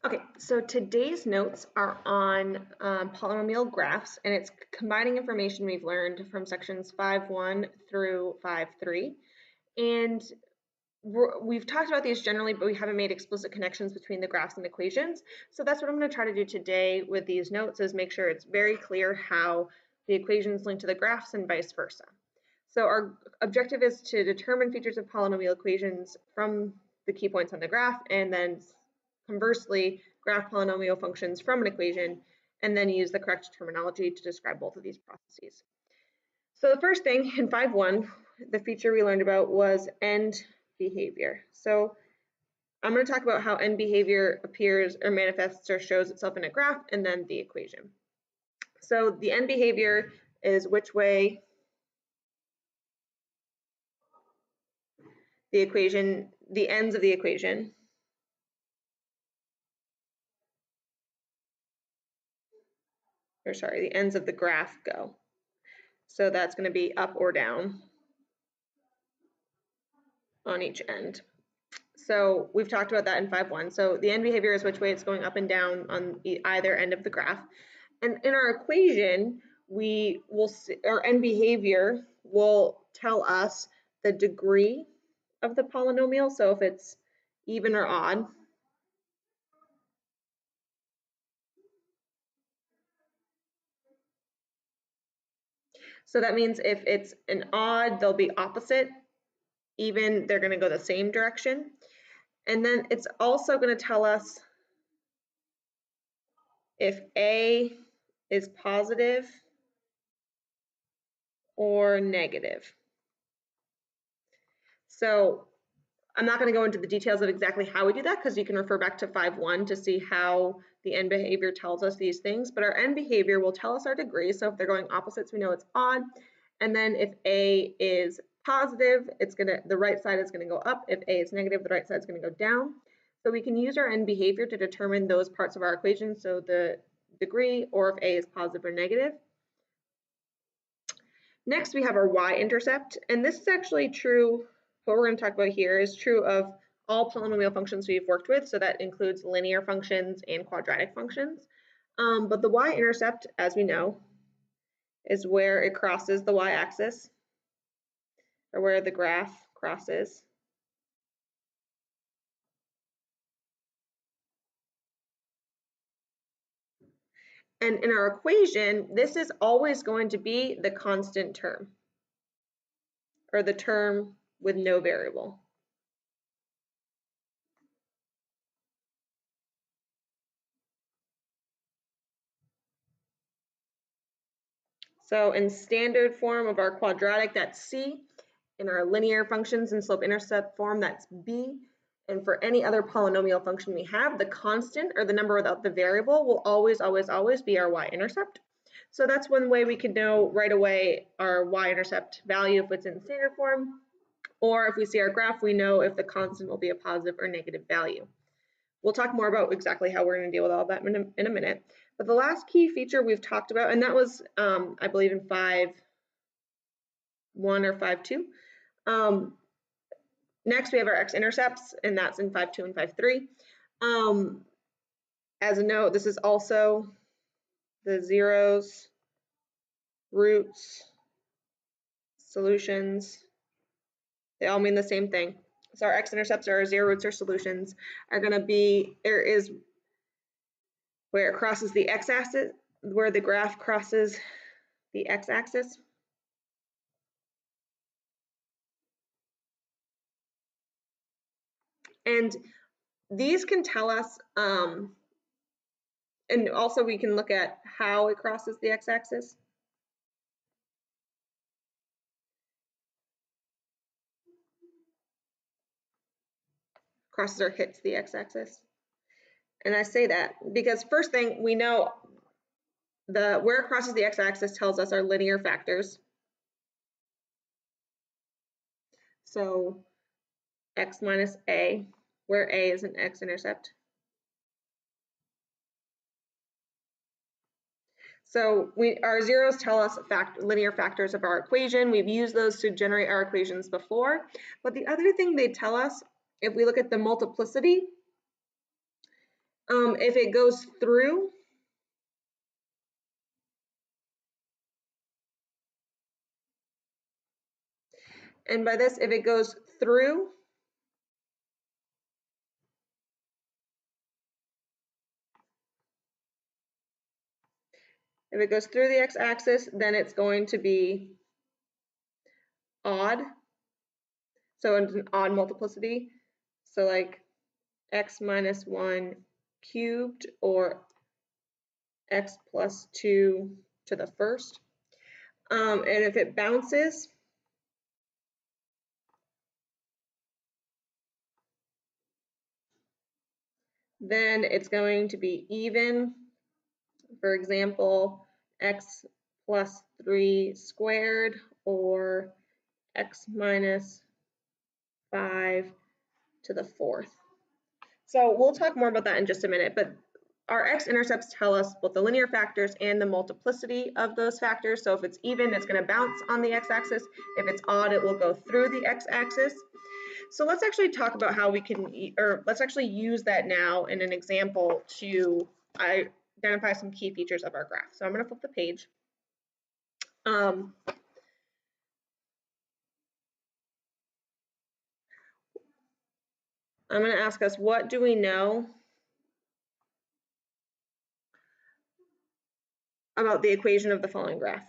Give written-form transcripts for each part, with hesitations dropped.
Okay, so today's notes are on polynomial graphs, and it's combining information we've learned from sections 5.1 through 5.3. And we've talked about these generally, but we haven't made explicit connections between the graphs and equations. So that's what I'm going to try to do today with these notes, is make sure it's very clear how the equations link to the graphs and vice versa. So our objective is to determine features of polynomial equations from the key points on the graph, and then conversely, graph polynomial functions from an equation, and then use the correct terminology to describe both of these processes. So the first thing in 5.1, the feature we learned about was end behavior. So I'm going to talk about how end behavior appears or manifests or shows itself in a graph, and then the equation. So the end behavior is which way the equation, the ends of the equation, or sorry, the ends of the graph go. So that's going to be up or down on each end. So we've talked about that in 5.1. So the end behavior is which way it's going up and down on either end of the graph. And in our equation, we will see, our end behavior will tell us the degree of the polynomial. So if it's even or odd. So that means if it's an odd, they'll be opposite. Even, they're going to go the same direction. And then it's also going to tell us if A is positive or negative. So I'm not going to go into the details of exactly how we do that, because you can refer back to 5.1 to see how the end behavior tells us these things. But our end behavior will tell us our degree. So if they're going opposites, we know it's odd. And then if A is positive, the right side is going to go up. If A is negative, the right side is going to go down. So we can use our end behavior to determine those parts of our equation, so the degree, or if A is positive or negative. Next, we have our y-intercept, and this is actually true. What we're going to talk about here is true of all polynomial functions we've worked with, so that includes linear functions and quadratic functions. But the y-intercept, as we know, is where it crosses the y-axis, or where the graph crosses. And in our equation, this is always going to be the constant term, or the term with no variable. So in standard form of our quadratic, that's c. In our linear functions and slope-intercept form, that's b. And for any other polynomial function we have, the constant, or the number without the variable, will always, always, always be our y-intercept. So that's one way we can know right away our y-intercept value if it's in standard form, or if we see our graph, we know if the constant will be a positive or negative value. We'll talk more about exactly how we're going to deal with all that in a minute. But the last key feature we've talked about, and that was, I believe, in 5.1 or 5.2. Next, we have our x-intercepts, and that's in 5.2 and 5.3. As a note, this is also the zeros, roots, solutions. They all mean the same thing. So our x-intercepts, or our zero roots or solutions, are going to be, there is where it crosses the x-axis, where the graph crosses the x-axis. And these can tell us, and also we can look at how it crosses the x-axis. Crosses or hits the x-axis. And I say that because first thing, we know where it crosses the x-axis tells us our linear factors. So x minus a, where a is an x-intercept. So our zeros tell us linear factors of our equation. We've used those to generate our equations before. But the other thing they tell us, if we look at the multiplicity, If it goes through, and by this, if it goes through the x-axis, then it's going to be odd. So it's an odd multiplicity. So like x minus 1 cubed or x plus 2 to the first. And if it bounces, then it's going to be even. For example, x plus 3 squared or x minus 5 to the fourth. So we'll talk more about that in just a minute, but our x-intercepts tell us both the linear factors and the multiplicity of those factors. So if it's even, it's going to bounce on the x-axis. If it's odd, it will go through the x-axis. So let's actually talk about how we can, or let's actually use that now in an example to identify some key features of our graph. So I'm going to flip the page. I'm going to ask us, what do we know about the equation of the following graph?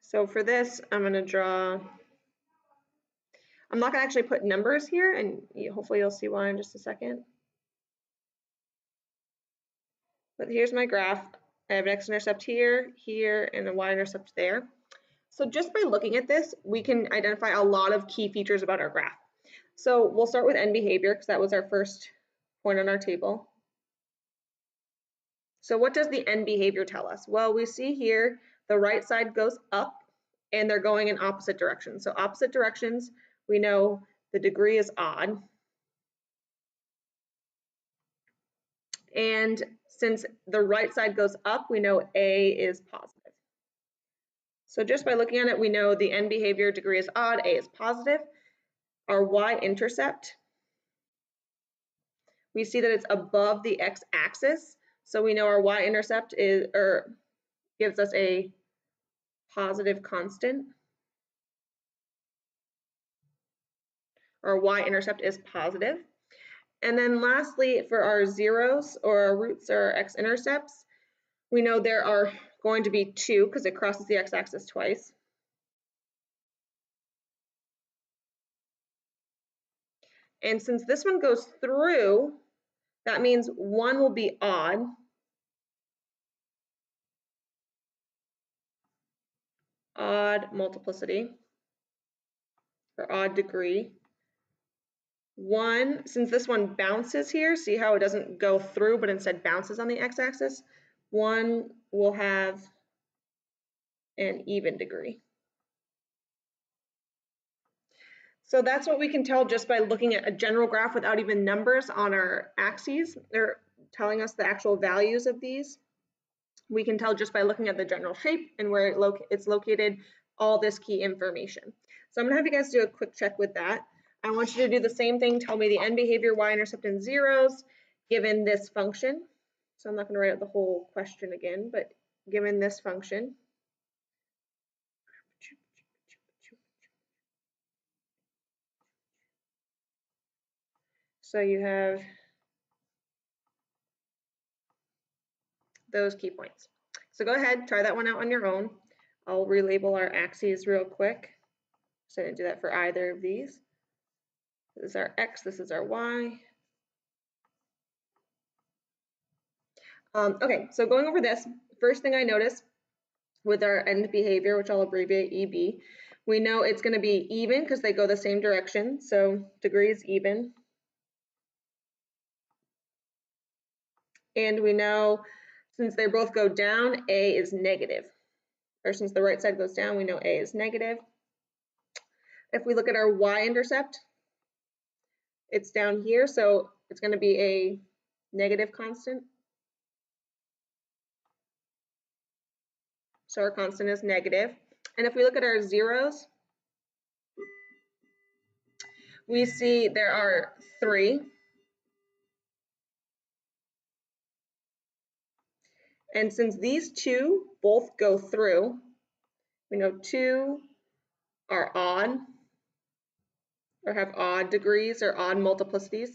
So for this, I'm going to draw, I'm not going to actually put numbers here, and hopefully you'll see why in just a second. But here's my graph. I have an x-intercept here, here, and a y-intercept there. So just by looking at this, we can identify a lot of key features about our graph. So we'll start with end behavior because that was our first point on our table. So what does the end behavior tell us? Well, we see here the right side goes up and they're going in opposite directions. So opposite directions, we know the degree is odd. And since the right side goes up, we know A is positive. So just by looking at it, we know the end behavior degree is odd, A is positive. Our y-intercept, we see that it's above the x-axis. So we know our y-intercept is, or gives us a positive constant. Our y-intercept is positive. And then lastly, for our zeros or our roots or our x-intercepts, we know there are going to be 2 because it crosses the x-axis twice. And since this one goes through, that means 1 will be odd. Odd multiplicity or odd degree. 1, since this one bounces here, see how it doesn't go through but instead bounces on the x-axis? 1 will have an even degree. So that's what we can tell just by looking at a general graph without even numbers on our axes. They're telling us the actual values of these. We can tell just by looking at the general shape and where it's located, all this key information. So I'm going to have you guys do a quick check with that. I want you to do the same thing. Tell me the end behavior, y-intercept, and zeros given this function. So I'm not going to write out the whole question again, but given this function. So you have those key points. So go ahead, try that one out on your own. I'll relabel our axes real quick. So I didn't do that for either of these. This is our x, this is our y. Okay, so going over this, first thing I notice with our end behavior, which I'll abbreviate EB, we know it's going to be even because they go the same direction, so degree is even. And we know since they both go down, A is negative. Or since the right side goes down, we know A is negative. If we look at our y-intercept, it's down here, so it's going to be a negative constant. So our constant is negative. And if we look at our zeros, we see there are 3. And since these two both go through, we know 2 are odd or have odd degrees or odd multiplicities.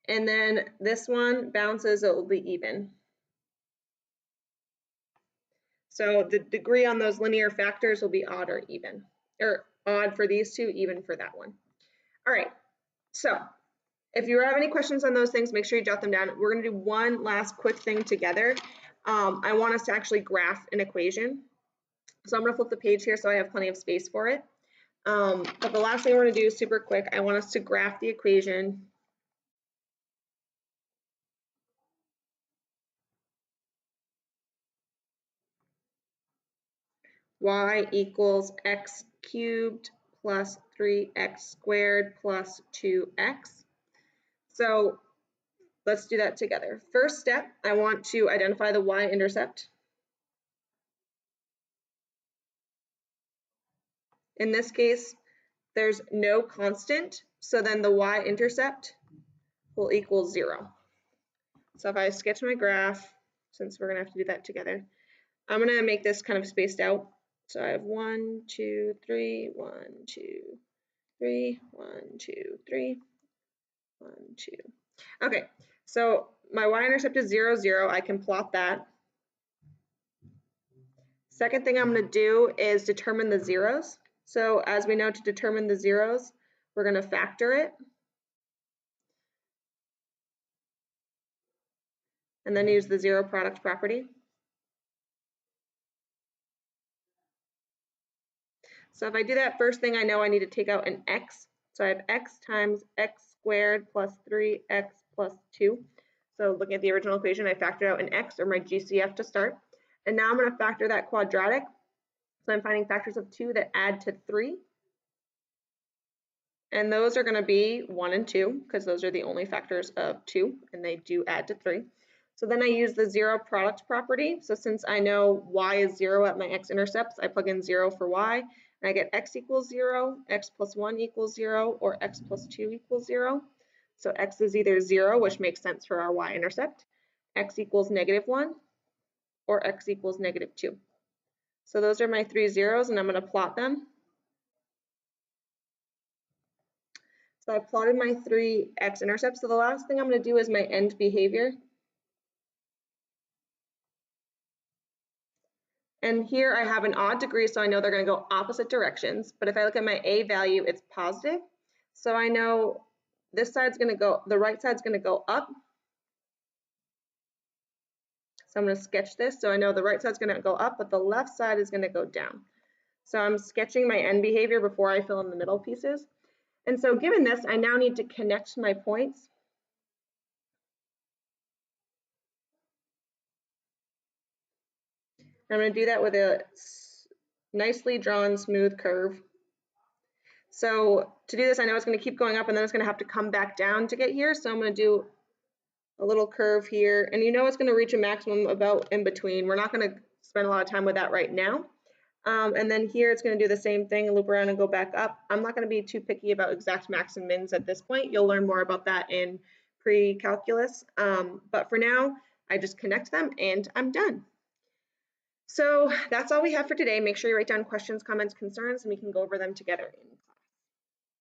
And then this one bounces, it will be even. So the degree on those linear factors will be odd or even, or odd for these two, even for that one. All right, so if you have any questions on those things, make sure you jot them down. We're going to do one last quick thing together. I want us to actually graph an equation. So I'm going to flip the page here so I have plenty of space for it. But the last thing we're going to do is super quick. I want us to graph the equation y equals x cubed plus 3x squared plus 2x. So let's do that together. First step, I want to identify the y-intercept. In this case, there's no constant, so then the y-intercept will equal 0. So if I sketch my graph, since we're going to have to do that together, I'm going to make this kind of spaced out. So I have 1, 2, 3, 1, 2, 3, 1, 2, 3, 1, 2. Okay, so my y-intercept is 0, 0. I can plot that. Second thing I'm going to do is determine the zeros. So as we know, to determine the zeros, we're going to factor it. And then use the zero product property. So if I do that, first thing I know I need to take out an x. So I have x times x squared plus 3x plus 2. So looking at the original equation, I factored out an x, or my GCF to start. And now I'm going to factor that quadratic. So I'm finding factors of 2 that add to 3. And those are going to be 1 and 2, because those are the only factors of 2, and they do add to 3. So then I use the zero product property. So since I know y is 0 at my x-intercepts, I plug in 0 for y, and I get x equals 0, x plus 1 equals 0, or x plus 2 equals 0. So x is either 0, which makes sense for our y-intercept, x equals -1, or x equals -2. So those are my 3 zeros, and I'm going to plot them. So I plotted my 3 x-intercepts. So the last thing I'm going to do is my end behavior. And here I have an odd degree, so I know they're going to go opposite directions. But if I look at my a value, it's positive. So I know this side's going to go, the right side's going to go up. So I'm going to sketch this. So I know the right side's going to go up, but the left side is going to go down. So I'm sketching my end behavior before I fill in the middle pieces. And so given this, I now need to connect my points. I'm going to do that with a nicely drawn smooth curve. So to do this, I know it's going to keep going up, and then it's going to have to come back down to get here. So I'm going to do a little curve here, and you know it's going to reach a maximum about in between. We're not going to spend a lot of time with that right now. And then here it's going to do the same thing, loop around and go back up. I'm not going to be too picky about exact max and mins at this point. You'll learn more about that in pre-calculus. But for now, I just connect them and I'm done. So that's all we have for today. Make sure you write down questions, comments, concerns, and we can go over them together in class.